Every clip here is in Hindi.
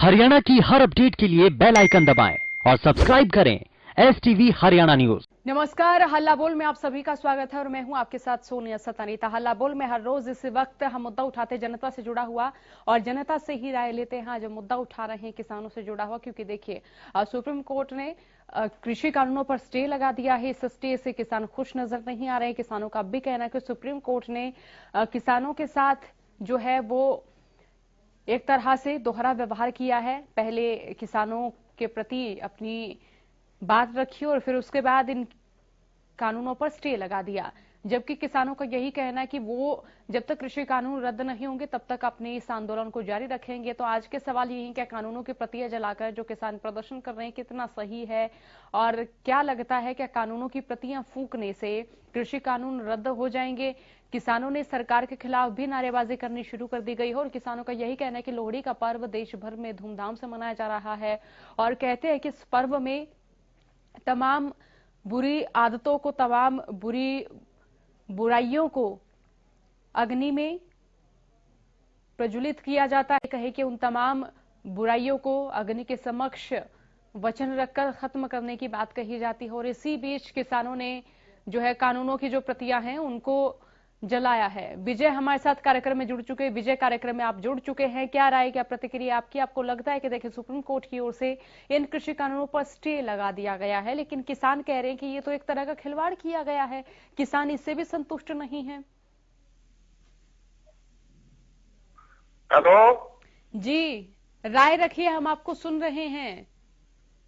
हरियाणा की हर अपडेट के लिए बेल आइकन दबाएं और सब्सक्राइब करें STV हरियाणा न्यूज। नमस्कार, हल्ला बोल में आप सभी का स्वागत है और मैं हूं आपके साथ सोनिया सतानीता। हल्ला बोल में हर रोज इस वक्त हम मुद्दा उठाते जनता से जुड़ा हुआ और जनता से ही राय लेते हैं। जो मुद्दा उठा रहे हैं किसानों से जुड़ा हुआ, क्योंकि देखिए सुप्रीम कोर्ट ने कृषि कानूनों पर स्टे लगा दिया है। इस स्टे से किसान खुश नजर नहीं आ रहे हैं। किसानों का भी कहना है कि सुप्रीम कोर्ट ने किसानों के साथ जो है वो एक तरह से दोहरा व्यवहार किया है। पहले किसानों के प्रति अपनी बात रखी और फिर उसके बाद इन कानूनों पर स्टे लगा दिया, जबकि किसानों का यही कहना है कि वो जब तक कृषि कानून रद्द नहीं होंगे तब तक अपने इस आंदोलन को जारी रखेंगे। तो आज के सवाल यही, क्या कानूनों की प्रतियां जलाकर जो किसान प्रदर्शन कर रहे हैं कितना सही है, और क्या लगता है क्या कानूनों की प्रतियां फूंकने से कृषि कानून रद्द हो जाएंगे? किसानों ने सरकार के खिलाफ भी नारेबाजी करनी शुरू कर दी गई है और किसानों का यही कहना है कि लोहड़ी का पर्व देश भर में धूमधाम से मनाया जा रहा है और कहते हैं कि इस पर्व में तमाम बुरी आदतों को, तमाम बुराइयों को अग्नि में प्रज्वलित किया जाता है। कहे कि उन तमाम बुराइयों को अग्नि के समक्ष वचन रखकर खत्म करने की बात कही जाती है। और इसी बीच किसानों ने जो है कानूनों की जो प्रतियां हैं उनको जलाया है। विजय हमारे साथ कार्यक्रम में जुड़ चुके हैं। विजय, कार्यक्रम में आप जुड़ चुके हैं, क्या राय, क्या प्रतिक्रिया आपकी? आपको लगता है कि देखिए सुप्रीम कोर्ट की ओर से इन कृषि कानूनों पर स्टे लगा दिया गया है, लेकिन किसान कह रहे हैं कि ये तो एक तरह का खिलवाड़ किया गया है, किसान इससे भी संतुष्ट नहीं है। हेलो जी, राय रखिए, हम आपको सुन रहे हैं।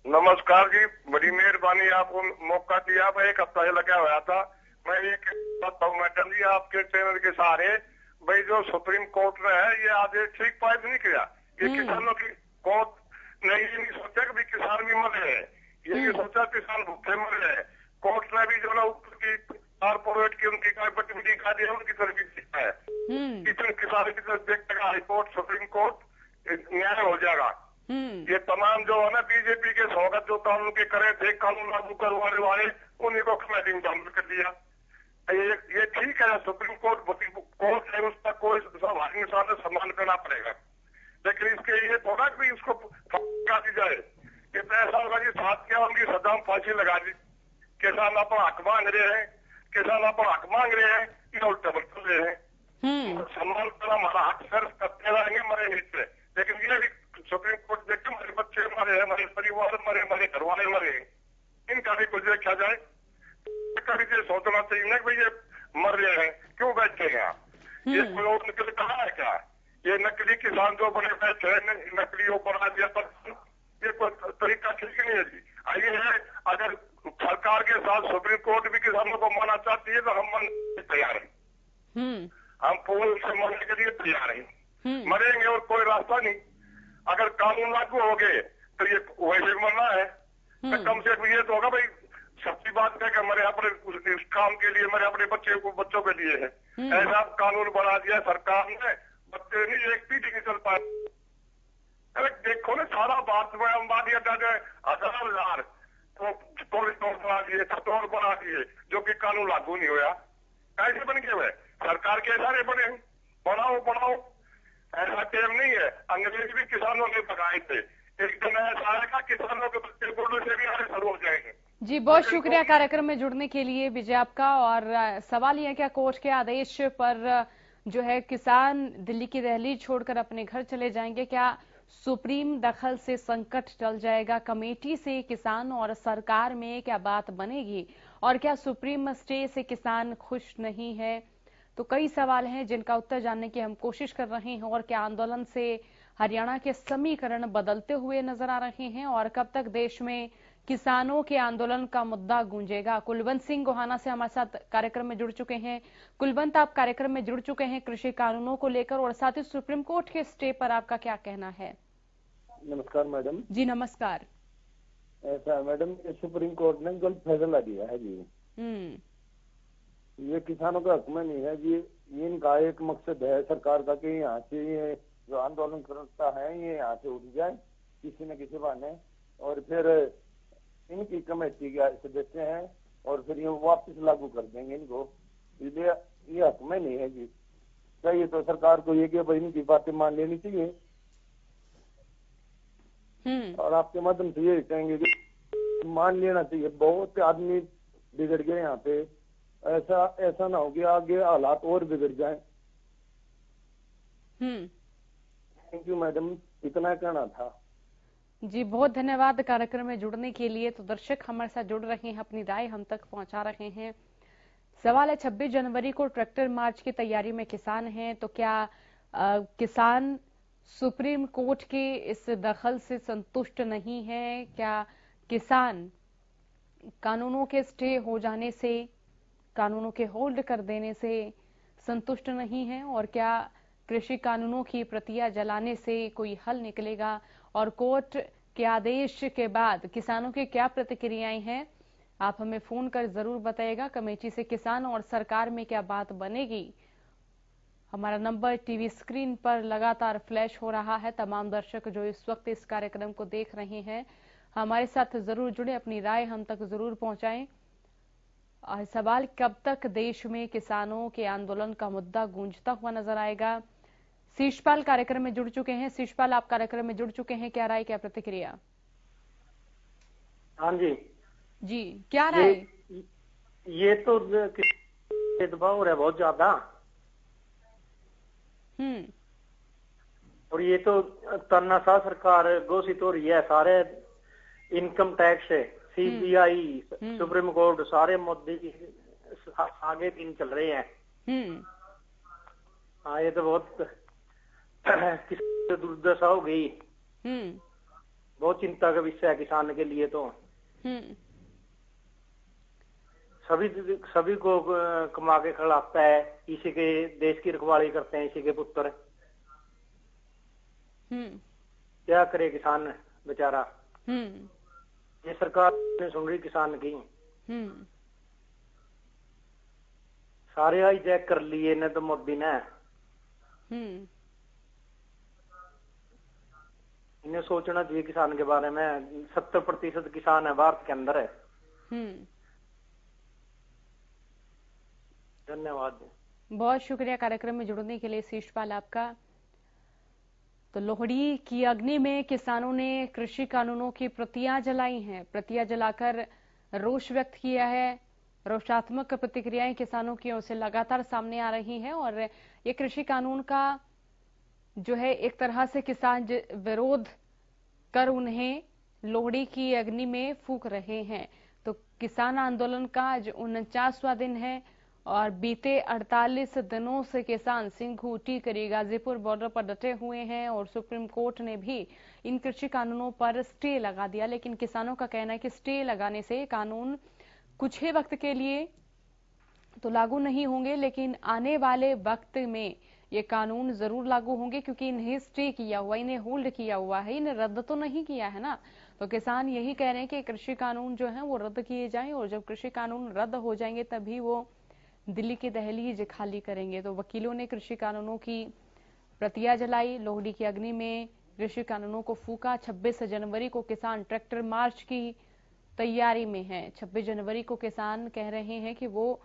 नमस्कार जी, बड़ी मेहरबानी, आपको मौका दिया। मैं एक हफ्ता से लगा हुआ था। मैं एक बताऊं मैडम जी आपके चैनल के सहारे, भाई जो सुप्रीम कोर्ट ने है ये आदेश ठीक पारित नहीं किया। ये किसानों की कोर्ट ने ये नहीं सोचा कि किसान भी मर रहे हैं, ये सोचा किसान भूखे मर रहे हैं। कोर्ट ने भी जो ना उनकी कारपोरेट की उनकी गतिविधि का दिया, उनकी तरफ देखा है। किसान की तरफ देखा हाईकोर्ट, सुप्रीम कोर्ट, न्याय हो जाएगा। ये तमाम जो है ना बीजेपी के स्वागत जो कानून के करे थे, कानून लागू करवाने वाले, उन्हीं को कमेटी में शामिल कर दिया। ये ठीक है, सुप्रीम कोर्ट है, उसका कोई स्वाभाविक इंसान सम्मान करना पड़ेगा, लेकिन इसके ये थोड़ा भी उसको लगा दी जाए कि ऐसा होगा जी साथ क्या उनकी सजा में फांसी लगा दी। किसान अपना हक मांग रहे हैं, किसान अपना हक मांग रहे हैं, ये उल्टा बदल रहे हैं। सम्मान करना हमारा हक सिर्फ करते रहेंगे मरे नीचे, लेकिन ये भी सुप्रीम कोर्ट देखे हमारे बच्चे मरे, हमारे परिवार मरे, हमारे घर वाले मरे, इनका भी कुछ देखा जाए। कभी ये सोचना चाहिए ना कि ये मर रहे हैं, क्यों बैठे हैं आप? ये कोई और नकली कहा है क्या? ये नकली किसान जो बने बैठे हैं, नकली वो बना दिया, पर ये कोई तरीका ठीक नहीं है जी। आइए है, अगर सरकार के साथ सुप्रीम कोर्ट भी किसानों को माना चाहती है तो हम मन तैयार हैं, हम पूर्ण से मरने के लिए तैयार हैं, मरेंगे और कोई रास्ता नहीं। अगर कानून लागू हो गए तो ये वैसे मरना है, तो कम से कम ये तो होगा भाई, सच्ची बात है कि हमारे अपने इस काम के लिए, हमारे अपने बच्चों के लिए है। ऐसा कानून बना दिया सरकार ने, बच्चे नहीं एक पीढ़ी नहीं चल पाए। अरे देखो ना, सारा भारत में अंबानी हजार तो पुलिस बना दिए, छतौर बना दिए, जो कि कानून लागू नहीं हुआ। कैसे बन गए हुए? सरकार के सारे बने, बनाओ ऐसा टेम नहीं है। अंग्रेज भी किसानों ने लगाए थे, एक दिन ऐसा आएगा किसानों के बच्चे बोलने से भी आगे शुरू हो जाएंगे। जी, बहुत शुक्रिया कार्यक्रम में जुड़ने के लिए विजय आपका। और सवाल यह, क्या कोर्ट के आदेश पर जो है किसान दिल्ली की दहलीज छोड़कर अपने घर चले जाएंगे? क्या सुप्रीम दखल से संकट टल जाएगा? कमेटी से किसान और सरकार में क्या बात बनेगी? और क्या सुप्रीम स्टे से किसान खुश नहीं है? तो कई सवाल हैं जिनका उत्तर जानने की हम कोशिश कर रहे हैं। और क्या आंदोलन से हरियाणा के समीकरण बदलते हुए नजर आ रहे हैं? और कब तक देश में किसानों के आंदोलन का मुद्दा गूंजेगा? कुलवंत सिंह गोहाना से हमारे साथ कार्यक्रम में जुड़ चुके हैं। कुलवंत, आप कार्यक्रम में जुड़ चुके हैं कृषि कानूनों को लेकर, और साथ ही सुप्रीम कोर्ट के स्टे पर आपका क्या कहना है? नमस्कार मैडम जी नमस्कार। ऐसा मैडम, सुप्रीम कोर्ट ने गलत फैसला दिया है जी। ये किसानों का हक में नहीं है जी। इनका एक मकसद है सरकार का कि यहाँ से ये जो आंदोलन करता है ये यहाँ से उठ जाए किसी न किसी बहाने, और फिर इनकी कमेटी के सदस्य हैं और फिर ये वापस लागू कर देंगे इनको। इसलिए ये हक में नहीं है जी। चाहिए तो सरकार को ये कि भाई इनकी बातें मान लेनी चाहिए। और आपके माध्यम से ये कहेंगे कि मान लेना चाहिए, बहुत आदमी बिगड़ गए यहाँ पे, ऐसा ना हो कि आगे हालात और बिगड़ जाए। थैंक यू मैडम, इतना कहना था जी। बहुत धन्यवाद कार्यक्रम में जुड़ने के लिए। तो दर्शक हमारे साथ जुड़ रहे हैं, अपनी राय हम तक पहुंचा रहे हैं। सवाल है, 26 जनवरी को ट्रैक्टर मार्च की तैयारी में किसान हैं, तो क्या किसान सुप्रीम कोर्ट के इस दखल से संतुष्ट नहीं है? क्या किसान कानूनों के स्टे हो जाने से, कानूनों के होल्ड कर देने से संतुष्ट नहीं है? और क्या कृषि कानूनों की प्रतियां जलाने से कोई हल निकलेगा? और कोर्ट के आदेश के बाद किसानों की क्या प्रतिक्रियाएं हैं? आप हमें फोन कर जरूर बताइएगा। कमेटी से किसान और सरकार में क्या बात बनेगी? हमारा नंबर टीवी स्क्रीन पर लगातार फ्लैश हो रहा है। तमाम दर्शक जो इस वक्त इस कार्यक्रम को देख रहे हैं, हमारे साथ जरूर जुड़े, अपनी राय हम तक जरूर पहुंचाएं। और सवाल, कब तक देश में किसानों के आंदोलन का मुद्दा गूंजता हुआ नजर आएगा? शीशपाल कार्यक्रम में जुड़ चुके हैं। शीशपाल, आप कार्यक्रम में जुड़ चुके हैं, क्या राय, क्या प्रतिक्रिया? हाँ जी जी, क्या राय? ये तो भेदभाव हो रहा है बहुत ज्यादा। और ये तो तानाशाह सरकार घोषित हो रही है। सारे income tax, CBI, supreme court, सारे मुद्दे आगे दिन चल रहे हैं। हाँ, ये तो बहुत दुर्दशा हो गई। बहुत चिंता का विषय है किसान के लिए। तो सभी को कमा के खिलाता है, इसी के देश की रखवाली करते हैं, इसी के पुत्र। क्या करे किसान बेचारा? ये सरकार ने सुन रही किसान की। सारे हाईजैक कर लिए ने तो मोदी ने। इन्हें सोचना चाहिए किसान के बारे में। 70% किसान है भारत के अंदर है। धन्यवाद। बहुत शुक्रिया कार्यक्रम में जुड़ने के लिए शीशपाल आपका। तो लोहड़ी की अग्नि में किसानों ने कृषि कानूनों की प्रतियां जलाई हैं। प्रतियां जलाकर रोष व्यक्त किया है। रोषात्मक प्रतिक्रियाएं किसानों की ओर से लगातार सामने आ रही हैं और ये कृषि कानून का जो है एक तरह से किसान विरोध कर उन्हें लोहड़ी की अग्नि में फूंक रहे हैं। तो किसान आंदोलन का आज 49वां दिन है और बीते 48 दिनों से किसान सिंघू, टीकरी, गाजीपुर बॉर्डर पर डटे हुए हैं और सुप्रीम कोर्ट ने भी इन कृषि कानूनों पर स्टे लगा दिया। लेकिन किसानों का कहना है कि स्टे लगाने से कानून कुछ ही वक्त के लिए तो लागू नहीं होंगे, लेकिन आने वाले वक्त में ये कानून जरूर लागू होंगे, क्योंकि इन्हें स्टे किया हुआ, इन्हें होल्ड किया हुआ है, इन्हें रद्द तो नहीं किया है ना। तो किसान यही कह रहे हैं कि कृषि कानून जो है वो रद्द किए जाएं और जब कृषि कानून रद्द हो जाएंगे तभी वो दिल्ली की दहलीज खाली करेंगे। तो वकीलों ने कृषि कानूनों की प्रतियां जलाई, लोहड़ी की अग्नि में कृषि कानूनों को फूका। 26 जनवरी को किसान ट्रैक्टर मार्च की तैयारी में हैं। 26 जनवरी को किसान कह रहे हैं कि वो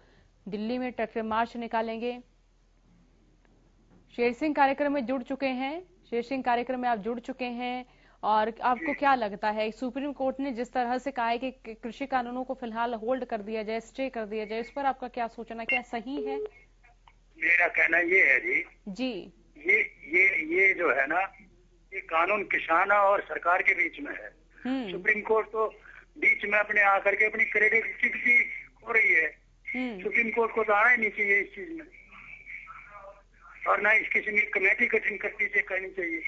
दिल्ली में ट्रैक्टर मार्च निकालेंगे। शेर सिंह कार्यक्रम में जुड़ चुके हैं। शेर सिंह कार्यक्रम में आप जुड़ चुके हैं और आपको क्या लगता है, सुप्रीम कोर्ट ने जिस तरह से कहा है कि कृषि कानूनों को फिलहाल होल्ड कर दिया जाए, स्टे कर दिया जाए, इस पर आपका क्या सोचना, क्या सही है? मेरा कहना ये है जी ये जो है ना, ये कानून किसान और सरकार के बीच में है। सुप्रीम कोर्ट तो बीच में अपने आकर के अपनी क्रेडिबिलिटी हो रही है। सुप्रीम कोर्ट को तो आना ही नहीं चाहिए इस चीज में, और ना इस किसी की कमेटी गठन करनी चाहिए।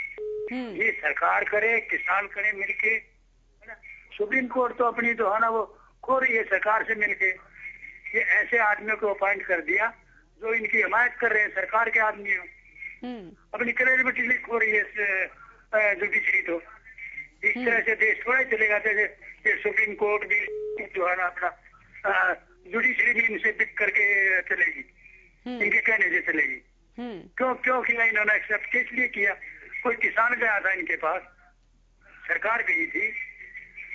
ये सरकार करे, किसान करे मिलके, है ना। सुप्रीम कोर्ट तो अपनी जो है ना वो खो रही है सरकार से मिलके। ये ऐसे आदमियों को अपॉइंट कर दिया जो इनकी हिमायत कर रहे हैं, सरकार के आदमी हो। अपनी क्रेडिबिलिटी खो रही है जुडिशरी। तो इस तरह से देश थोड़ा ही चलेगा। जैसे सुप्रीम कोर्ट भी जो है ना अपना जुडिशरी भी इनसे बिक करके चलेगी, इनके कहने से चलेगी। क्यों किया इन्होंने एक्सेप्ट, किस लिए किया? कोई किसान गया था इनके पास, सरकार गई थी,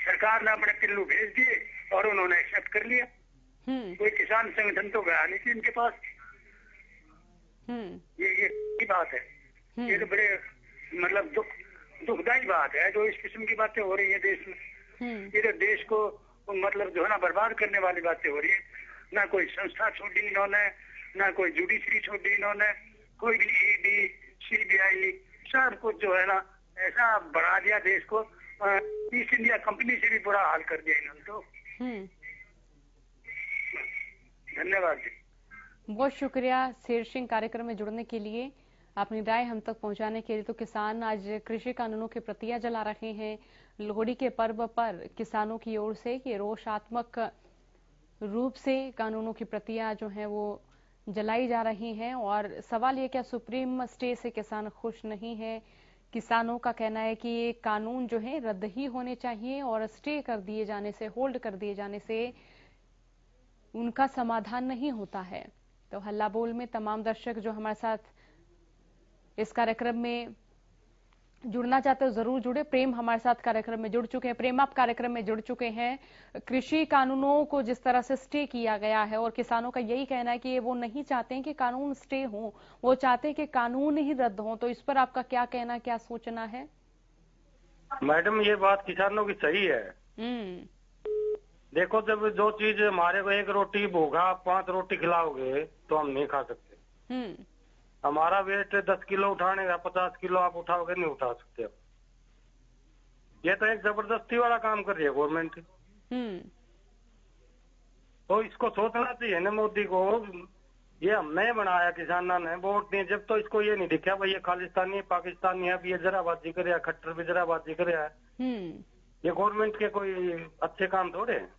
सरकार ने अपने पिल्लू भेज दिए और उन्होंने एक्सेप्ट कर लिया। कोई किसान संगठन तो गया नहीं थी इनके पास। ये बात है। ये तो बड़े मतलब दुखदायी बात है जो इस किस्म की बातें हो रही है देश में। ये तो देश को मतलब जो है ना बर्बाद करने वाली बातें हो रही है। ना कोई संस्था छोड़ी इन्होंने, ना कोई जुडिशरी छोड़ी इन्होंने, कोई भी ईडी, सीबीआई सब कुछ जो है ना ऐसा बढ़ा दिया देश को। ईस्ट इंडिया कंपनी से भी बुरा हाल कर दिया इन्होंने तो। धन्यवाद जी। बहुत शुक्रिया शेर सिंह कार्यक्रम में जुड़ने के लिए, अपनी राय हम तक पहुंचाने के लिए। तो किसान आज कृषि कानूनों की प्रतियां जला रहे हैं। लोहड़ी के पर्व पर किसानों की ओर से ये रोषात्मक रूप से कानूनों की प्रतियां जो हैं वो जलाई जा रही हैं। और सवाल ये क्या सुप्रीम स्टे से किसान खुश नहीं है? किसानों का कहना है कि ये कानून जो है रद्द ही होने चाहिए और स्टे कर दिए जाने से, होल्ड कर दिए जाने से उनका समाधान नहीं होता है। तो हल्ला बोल में तमाम दर्शक जो हमारे साथ इस कार्यक्रम में जुड़ना चाहते हो जरूर जुड़े। प्रेम हमारे साथ कार्यक्रम में जुड़ चुके हैं। प्रेम, आप कार्यक्रम में जुड़ चुके हैं। कृषि कानूनों को जिस तरह से स्टे किया गया है और किसानों का यही कहना है कि वो नहीं चाहते हैं कि कानून स्टे हो, वो चाहते हैं कि कानून ही रद्द हो। तो इस पर आपका क्या कहना, क्या सोचना है? मैडम ये बात किसानों की सही है। देखो जब जो चीज हमारे को एक रोटी भूखा 5 रोटी खिलाओगे तो हम नहीं खा सकते। हमारा वेट 10 किलो उठाने का 50 किलो आप उठाओगे नहीं उठा सकते हो। ये तो एक जबरदस्ती वाला काम कर रही है गवर्नमेंट। तो इसको सोचना चाहिए ना मोदी को। ये हमने बनाया, किसानों ने वोट दिए जब तो इसको ये नहीं दिखा भाई ये खालिस्तानी पाकिस्तानी है, ये जराबाजी करे, खट्टर भी जराबाजी करे। ये गवर्नमेंट के कोई अच्छे काम थोड़े हैं।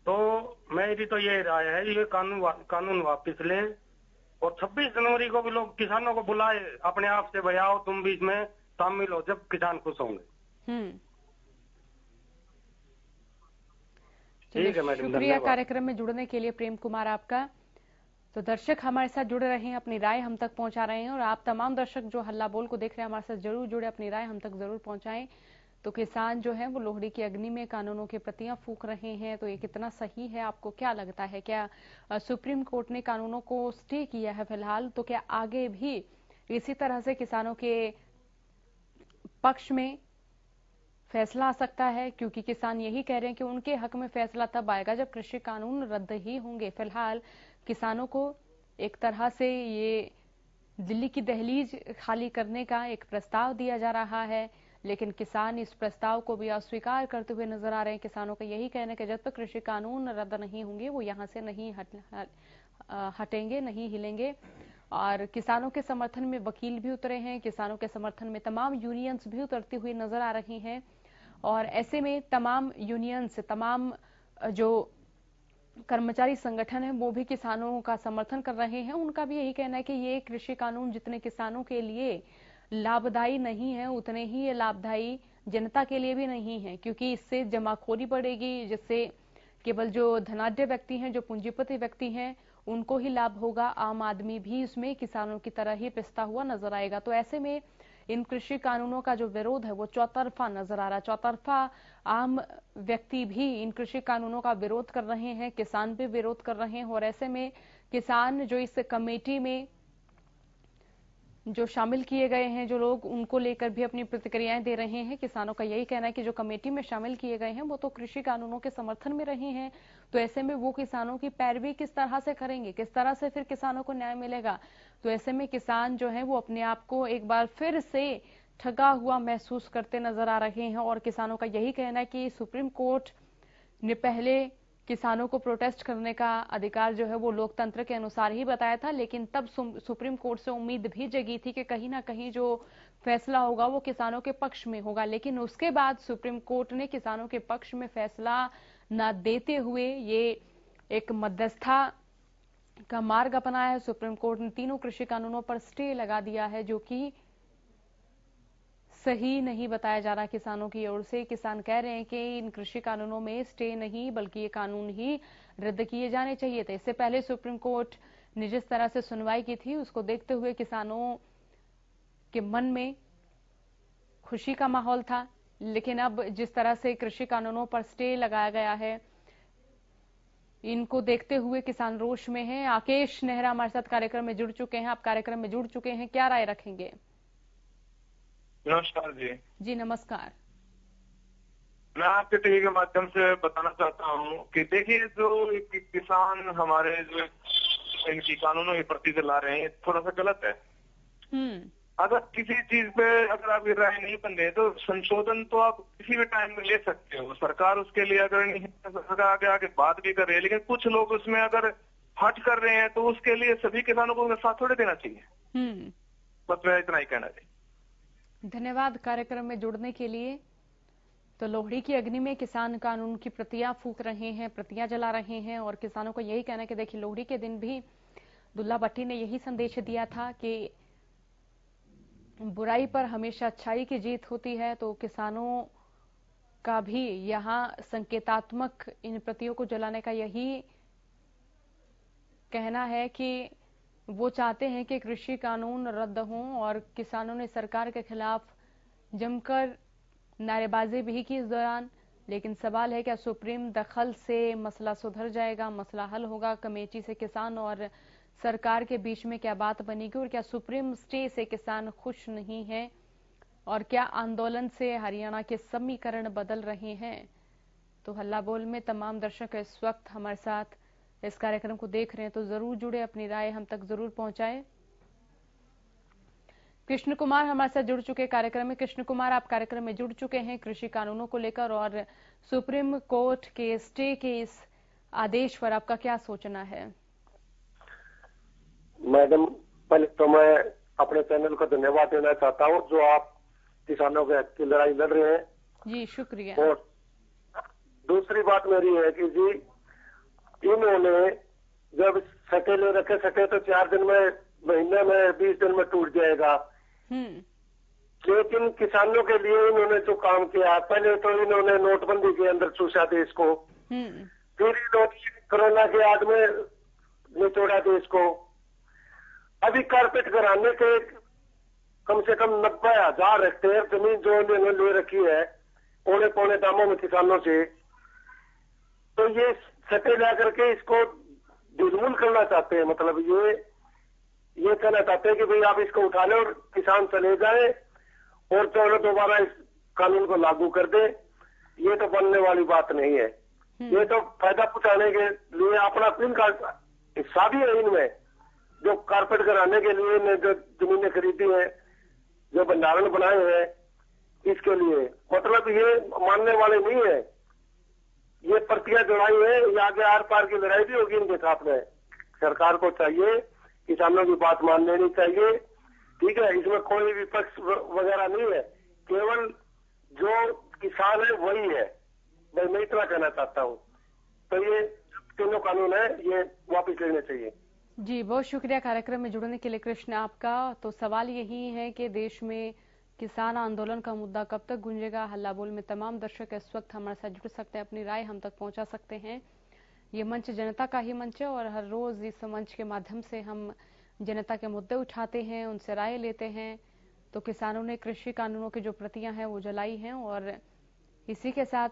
तो मेरी तो ये राय है ये कानून वापस ले और 26 जनवरी को भी लोग किसानों को बुलाए अपने आप से, भाई आओ तुम भी इसमें शामिल हो, जब किसान खुश होंगे। ठीक है मैडम, शुक्रिया कार्यक्रम में जुड़ने के लिए प्रेम कुमार आपका। तो दर्शक हमारे साथ जुड़े रहे हैं, अपनी राय हम तक पहुंचा रहे हैं। और आप तमाम दर्शक जो हल्ला बोल को देख रहे हैं हमारे साथ जरूर जुड़े, अपनी राय हम तक जरूर पहुंचाएं। तो किसान जो है वो लोहड़ी की अग्नि में कानूनों की प्रतियां फूंक रहे हैं। तो ये कितना सही है, आपको क्या लगता है? क्या सुप्रीम कोर्ट ने कानूनों को स्टे किया है फिलहाल, तो क्या आगे भी इसी तरह से किसानों के पक्ष में फैसला आ सकता है? क्योंकि किसान यही कह रहे हैं कि उनके हक में फैसला तब आएगा जब कृषि कानून रद्द ही होंगे। फिलहाल किसानों को एक तरह से ये दिल्ली की दहलीज खाली करने का एक प्रस्ताव दिया जा रहा है, लेकिन किसान इस प्रस्ताव को भी अस्वीकार करते हुए नजर आ रहे हैं। किसानों का यही कहना है कि जब तक कृषि कानून रद्द नहीं होंगे वो यहाँ से नहीं हटेंगे, नहीं हिलेंगे। और किसानों के समर्थन में वकील भी उतरे हैं, किसानों के समर्थन में तमाम यूनियंस भी उतरती हुई नजर आ रही हैं। और ऐसे में तमाम यूनियंस, तमाम जो कर्मचारी संगठन है वो भी किसानों का समर्थन कर रहे हैं। उनका भी यही कहना है कि ये कृषि कानून जितने किसानों के लिए लाभदायी नहीं है उतने ही ये लाभदायी जनता के लिए भी नहीं है, क्योंकि इससे जमाखोरी बढ़ेगी, जिससे केवल जो धनाढ्य व्यक्ति हैं, जो पूंजीपति व्यक्ति हैं, उनको ही लाभ होगा। आम आदमी भी इसमें किसानों की तरह ही पिसता हुआ नजर आएगा। तो ऐसे में इन कृषि कानूनों का जो विरोध है वो चौतरफा नजर आ रहा है। चौतरफा आम व्यक्ति भी इन कृषि कानूनों का विरोध कर रहे हैं, किसान भी विरोध कर रहे हैं। और ऐसे में किसान जो इस कमेटी में जो शामिल किए गए हैं जो लोग, उनको लेकर भी अपनी प्रतिक्रियाएं दे रहे हैं। किसानों का यही कहना है कि जो कमेटी में शामिल किए गए हैं वो तो कृषि कानूनों के समर्थन में रहे हैं, तो ऐसे में वो किसानों की पैरवी किस तरह से करेंगे, किस तरह से फिर किसानों को न्याय मिलेगा। तो ऐसे में किसान जो है वो अपने आप को एक बार फिर से ठगा हुआ महसूस करते नजर आ रहे हैं। और किसानों का यही कहना है कि सुप्रीम कोर्ट ने पहले किसानों को प्रोटेस्ट करने का अधिकार जो है वो लोकतंत्र के अनुसार ही बताया था, लेकिन तब सुप्रीम कोर्ट से उम्मीद भी जगी थी कि कहीं ना कहीं जो फैसला होगा वो किसानों के पक्ष में होगा। लेकिन उसके बाद सुप्रीम कोर्ट ने किसानों के पक्ष में फैसला न देते हुए ये एक मध्यस्थता का मार्ग अपनाया है। सुप्रीम कोर्ट ने तीनों कृषि कानूनों पर स्टे लगा दिया है, जो कि सही नहीं बताया जा रहा किसानों की ओर से। किसान कह रहे हैं कि इन कृषि कानूनों में स्टे नहीं बल्कि ये कानून ही रद्द किए जाने चाहिए थे। इससे पहले सुप्रीम कोर्ट ने जिस तरह से सुनवाई की थी उसको देखते हुए किसानों के मन में खुशी का माहौल था, लेकिन अब जिस तरह से कृषि कानूनों पर स्टे लगाया गया है इनको देखते हुए किसान रोष में हैं। आकेश नेहरा हमारे साथ कार्यक्रम में जुड़ चुके हैं। आप कार्यक्रम में जुड़ चुके हैं, क्या राय रखेंगे? नमस्कार जी। जी नमस्कार। मैं आपके टीवी के माध्यम से बताना चाहता हूँ कि देखिए जो किसान हमारे जो इनकी कानूनों के प्रति ला रहे हैं थोड़ा सा गलत है। अगर किसी चीज पे अगर आप राय नहीं बन रहे तो संशोधन तो आप किसी भी टाइम में ले सकते हो। सरकार उसके लिए अगर नहीं आगे आगे बात भी कर रही है, लेकिन कुछ लोग उसमें अगर हट कर रहे हैं तो उसके लिए सभी किसानों को साथ थोड़े देना चाहिए। बस मैं इतना ही कहना चाहिए। धन्यवाद कार्यक्रम में जुड़ने के लिए। तो लोहड़ी की अग्नि में किसान कानून की प्रतियां फूंक रहे हैं, प्रतियां जला रहे हैं और किसानों को यही कहना है कि देखिए लोहड़ी के दिन भी दुल्ला भट्टी ने यही संदेश दिया था कि बुराई पर हमेशा अच्छाई की जीत होती है। तो किसानों का भी यहाँ संकेतात्मक इन प्रतियों को जलाने का यही कहना है कि वो चाहते हैं कि कृषि कानून रद्द हों और किसानों ने सरकार के खिलाफ जमकर नारेबाजी भी की इस दौरान। लेकिन सवाल है क्या सुप्रीम दखल से मसला सुधर जाएगा, मसला हल होगा? कमेटी से किसान और सरकार के बीच में क्या बात बनेगी और क्या सुप्रीम स्टे से किसान खुश नहीं है और क्या आंदोलन से हरियाणा के समीकरण बदल रहे हैं? तो हल्ला बोल में तमाम दर्शक इस वक्त हमारे साथ इस कार्यक्रम को देख रहे हैं, तो जरूर जुड़े, अपनी राय हम तक जरूर पहुंचाएं। कृष्ण कुमार हमारे साथ जुड़ चुके कार्यक्रम में। कृष्ण कुमार, आप कार्यक्रम में जुड़ चुके हैं कृषि कानूनों को लेकर और सुप्रीम कोर्ट के स्टे के इस आदेश पर आपका क्या सोचना है? मैडम, पहले तो मैं अपने चैनल को धन्यवाद देना चाहता हूं जो आप किसानों के हक की लड़ाई लड़ रहे हैं। जी शुक्रिया। और दूसरी बात मेरी है कि जी इन्होंने जब सटे ले रखे, सटे तो 4 दिन में, महीने में, 20 दिन में टूट जाएगा। लेकिन किसानों के लिए इन्होंने जो काम किया, पहले तो इन्होंने नोटबंदी के अंदर चूसा देश को, फिर इन्होंने कोरोना के आग में निचोड़ा देश को। अभी कारपेट घराने के कम से कम 90,000 हेक्टेयर जमीन जो इन्होंने ले रखी है पौने पौने दामों में किसानों से, तो ये सटे ला करके इसको निर्मूल करना चाहते हैं। मतलब ये कहना चाहते हैं कि भाई आप इसको उठा लें और किसान चले जाए और जो दोबारा इस कानून को लागू कर दे। ये तो बनने वाली बात नहीं है। ये तो फायदा पहुंचाने के लिए अपना इनका हिस्सा भी है इनमें, जो कारपेट कराने के लिए ने जो जमीनें खरीदी है, जो भंडारण बनाए हैं, इसके लिए मतलब ये मानने वाले नहीं है। ये प्रतियां जुड़ाई है, ये आगे आर पार की लड़ाई भी होगी इनके साथ में। सरकार को चाहिए किसानों की बात मान लेनी चाहिए, ठीक है। इसमें कोई विपक्ष वगैरह नहीं है, केवल जो किसान है वही है। मैं इतना कहना चाहता हूँ। तो ये तीनों कानून है, ये वापस लेने चाहिए। जी बहुत शुक्रिया कार्यक्रम में जुड़ने के लिए कृष्ण आपका। तो सवाल यही है कि देश में किसान आंदोलन का मुद्दा कब तक गूंजेगा? हल्ला बोल में तमाम दर्शक इस वक्त हमारे साथ जुड़ सकते हैं, अपनी राय हम तक पहुंचा सकते हैं। ये मंच जनता का ही मंच है और हर रोज इस मंच के माध्यम से हम जनता के मुद्दे उठाते हैं, उनसे राय लेते हैं। तो किसानों ने कृषि कानूनों की जो प्रतियां हैं वो जलाई हैं और इसी के साथ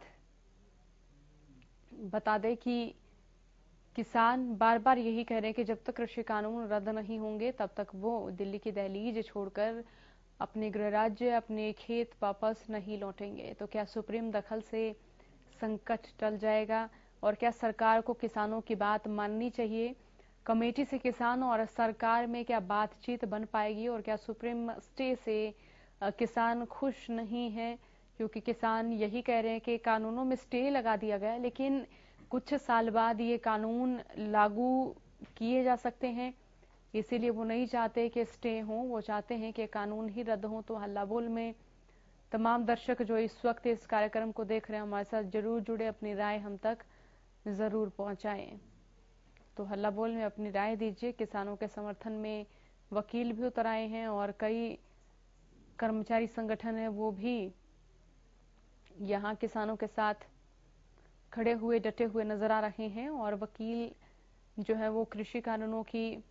बता दें कि किसान बार बार यही कह रहे हैं कि जब तक कृषि कानून रद्द नहीं होंगे तब तक वो दिल्ली की दहलीज छोड़कर अपने गृह राज्य, अपने खेत वापस नहीं लौटेंगे। तो क्या सुप्रीम दखल से संकट टल जाएगा और क्या सरकार को किसानों की बात माननी चाहिए? कमेटी से किसान और सरकार में क्या बातचीत बन पाएगी और क्या सुप्रीम स्टे से किसान खुश नहीं है? क्योंकि किसान यही कह रहे हैं कि कानूनों में स्टे लगा दिया गया, लेकिन कुछ साल बाद ये कानून लागू किए जा सकते हैं, इसीलिए वो नहीं चाहते कि स्टे हो, वो चाहते हैं कि कानून ही रद्द हो। तो हल्ला बोल में तमाम दर्शक जो इस वक्त इस कार्यक्रम को देख रहे हैं हमारे साथ जरूर जुड़े, अपनी राय हम तक जरूर पहुंचाएं। तो हल्ला बोल में अपनी राय दीजिए। किसानों के समर्थन में वकील भी उतर आए हैं और कई कर्मचारी संगठन है वो भी यहाँ किसानों के साथ खड़े हुए, डटे हुए नजर आ रहे हैं और वकील जो है वो कृषि कानूनों की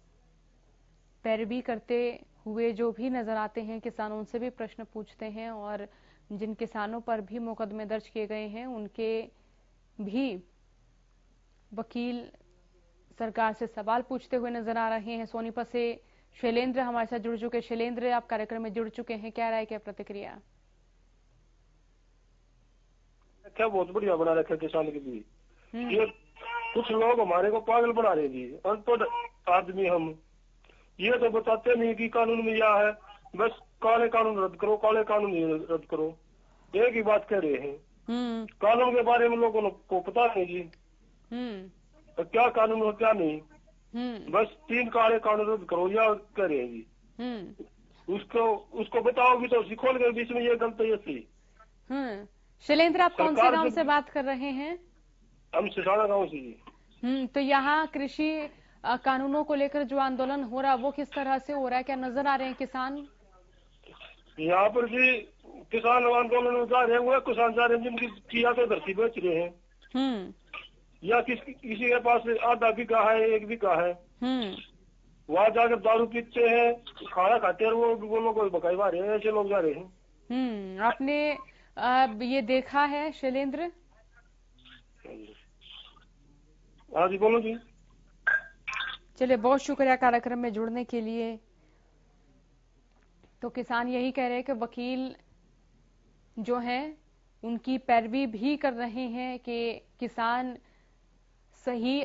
पैरवी करते हुए जो भी नजर आते हैं, किसानों उनसे भी प्रश्न पूछते हैं और जिन किसानों पर भी मुकदमे दर्ज किए गए हैं उनके भी वकील सरकार से सवाल पूछते हुए नजर आ रहे हैं। सोनीपत से शैलेंद्र हमारे साथ जुड़ चुके। शैलेंद्र, आप कार्यक्रम में जुड़ चुके हैं, क्या राय, क्या प्रतिक्रिया? क्या बहुत बढ़िया बना रखा किसान के लिए। ये कुछ लोग हमारे को पागल बना रहे जी, अनपढ़ आदमी हम। ये तो बताते नहीं कि कानून में यह है, बस काले कानून रद्द करो, काले कानून रद्द करो, एक ही बात कह रहे हैं। कानून के बारे में लोगों को पता नहीं जी, तो क्या कानून हो क्या नहीं, बस 3 काले कानून रद्द करो या कह रहे हैं जी। उसको बताओगी तो सिखोल के बीच में ये गलत है सही। शैलेंद्र, आप कौन से गांव से बात कर रहे हैं? हम सिसाना गांव से जी। तो यहाँ कृषि कानूनों को लेकर जो आंदोलन हो रहा है वो किस तरह से हो रहा है, क्या नजर आ रहे हैं किसान? यहाँ पर जी किसान आंदोलन जा रहे हैं, किसान जा रहे हैं जिनकी किया तो धरती बेच रहे हैं, या किसी के पास आधा बीघा है, 1 बीघा है, वहाँ जाकर दारू पीते हैं, खाना खाते हैं, वो लोग बकाई मार रहे हैं, ऐसे लोग जा रहे हैं। आपने ये देखा है शैलेंद्र? हाँ जी, बोलो जी। चलिए, बहुत शुक्रिया कार्यक्रम में जुड़ने के लिए। तो किसान यही कह रहे हैं कि वकील जो हैं उनकी पैरवी भी कर रहे हैं कि किसान सही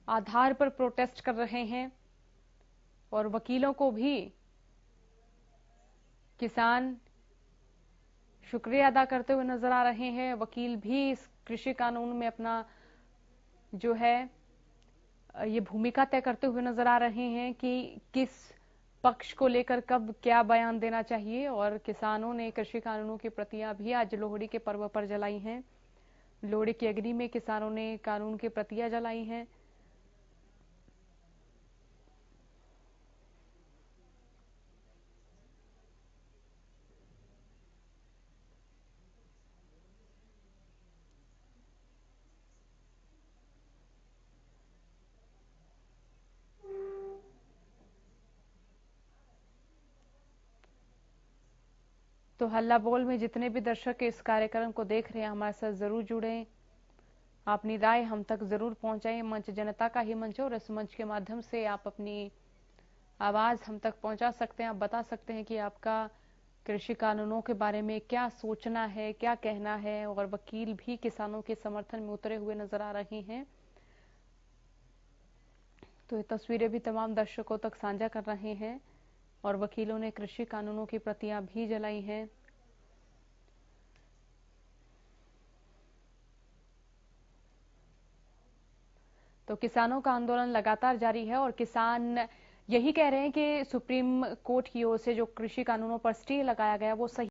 आधार पर प्रोटेस्ट कर रहे हैं, और वकीलों को भी किसान शुक्रिया अदा करते हुए नजर आ रहे हैं। वकील भी इस कृषि कानून में अपना जो है ये भूमिका तय करते हुए नजर आ रहे हैं कि किस पक्ष को लेकर कब क्या बयान देना चाहिए। और किसानों ने कृषि कानूनों की प्रतियां भी आज लोहड़ी के पर्व पर जलाई हैं। लोहड़ी की अग्नि में किसानों ने कानून की प्रतियां जलाई हैं। तो हल्ला बोल में जितने भी दर्शक इस कार्यक्रम को देख रहे हैं, हमारे साथ जरूर जुड़ें, अपनी राय हम तक जरूर पहुंचाएं। मंच जनता का ही मंच है और इस मंच के माध्यम से आप अपनी आवाज हम तक पहुंचा सकते हैं। आप बता सकते हैं कि आपका कृषि कानूनों के बारे में क्या सोचना है, क्या कहना है। और वकील भी किसानों के समर्थन में उतरे हुए नजर आ रहे हैं। तो ये तस्वीरें भी तमाम दर्शकों तक साझा कर रहे हैं, और वकीलों ने कृषि कानूनों की प्रतियां भी जलाई हैं। तो किसानों का आंदोलन लगातार जारी है, और किसान यही कह रहे हैं कि सुप्रीम कोर्ट की ओर से जो कृषि कानूनों पर स्टे लगाया गया वो सही